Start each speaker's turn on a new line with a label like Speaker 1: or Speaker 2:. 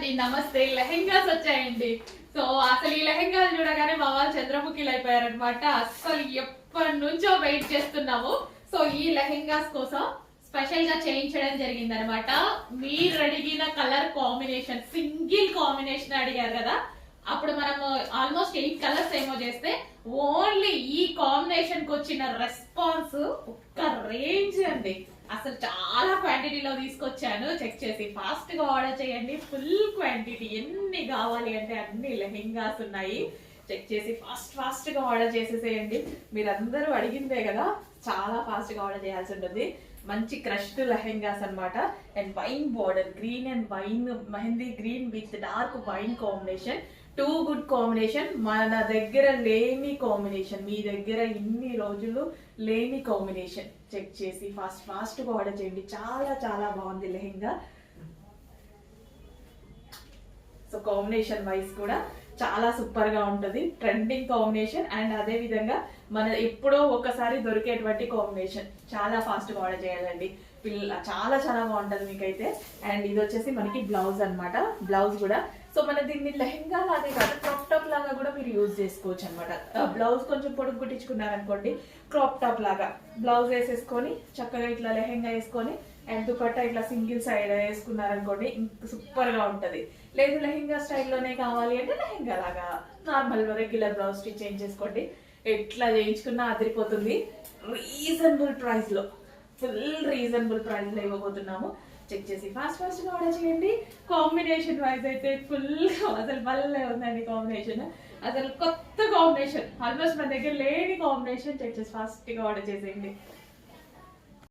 Speaker 1: అండి నమస్తే. లెహెంగాస్ వచ్చాయండి. సో అసలు ఈ లెహెంగాలు చూడగానే మా వాళ్ళు చంద్రముఖిలు అయిపోయారనమాట. అసలు ఎప్పటి నుంచో వెయిట్ చేస్తున్నాము. సో ఈ లెహెంగాస్ కోసం స్పెషల్ గా చేయించడం జరిగింది అనమాట. మీరు అడిగిన కలర్ కాంబినేషన్ సింగిల్ కాంబినేషన్ అడిగారు కదా, అప్పుడు మనం ఆల్మోస్ట్ 8 కలర్స్ ఏమో చేస్తే ఓన్లీ ఈ కాంబినేషన్ కి వచ్చిన రెస్పాన్స్ ఒక్క రేంజ్ అండి. అసలు చాలా క్వాంటిటీలో తీసుకొచ్చాను. చెక్ చేసి ఫాస్ట్ గా ఆర్డర్ చేయండి. ఫుల్ క్వాంటిటీ ఎన్ని కావాలి అంటే అన్ని లెహెంగాస్ ఉన్నాయి. చెక్ చేసి ఫాస్ట్ గా ఆర్డర్ చేసేసేయండి. మీరందరూ అడిగిందే కదా, చాలా ఫాస్ట్ గా ఆర్డర్ చేయాల్సి ఉంటుంది. మంచి క్రష్డ్ లెహెంగాస్ అన్నమాట. And wine border, green and wine, mehndi green with dark wine combination. Too good combination. మన దగ్గర లేని కాంబినేషన్, మీ దగ్గర ఇన్ని రోజులు లేని కాంబినేషన్. చెక్ చేసి ఫాస్ట్ గా ఆర్డర్ చేయండి. చాలా చాలా బాగుంది లెహెంగా. సో కాంబినేషన్ వైజ్ కూడా చాలా సూపర్ గా ఉంటది. ట్రెండింగ్ కాంబినేషన్ అండ్ అదే విధంగా మన ఎప్పుడో ఒకసారి దొరికేటువంటి కాంబినేషన్. చాలా ఫాస్ట్ గా ఆర్డర్ చేయాలండి. చాలా చాలా బాగుంటది మీకైతే. అండ్ ఇది వచ్చేసి మనకి బ్లౌజ్ అన్నమాట. బ్లౌజ్ కూడా సో మన దీన్ని లెహెంగా లాగే కాదు, క్రాప్ టాప్ లాగా కూడా మీరు యూజ్ చేసుకోవచ్చు అనమాట. బ్లౌజ్ కొంచెం పొడుగు కుట్టించుకున్నారనుకోండి, క్రాప్ టాప్ లాగా బ్లౌజ్ వేసేసుకొని చక్కగా ఇట్లా లెహెంగా వేసుకొని అండ్ దుపట్టా ఇట్లా సింగిల్ సైడ్ వేసుకున్నారనుకోండి, ఇంకా సూపర్ గా ఉంటది. లేదు లెహెంగా స్టైల్లోనే కావాలి అంటే లెహెంగా లాగా normal regular blouse stitch change చేసుకోండి. ఎట్లా చేయించుకున్నా అదిరిపోతుంది. రీజనబుల్ ప్రైస్ లో, ఫుల్ రీజనబుల్ ప్రైస్ లో ఇవ్వబోతున్నాము. చెక్ చేసి ఫాస్ట్ గా ఆర్డర్ చేయండి. కాంబినేషన్ వైజ్ అయితే ఫుల్ అసలు భలే ఉందండి కాంబినేషన్. అసలు కొత్త కాంబినేషన్, ఆల్మోస్ట్ మన దగ్గర లేని కాంబినేషన్. చెక్ చేసి ఫాస్ట్ గా ఆర్డర్ చేసేయండి.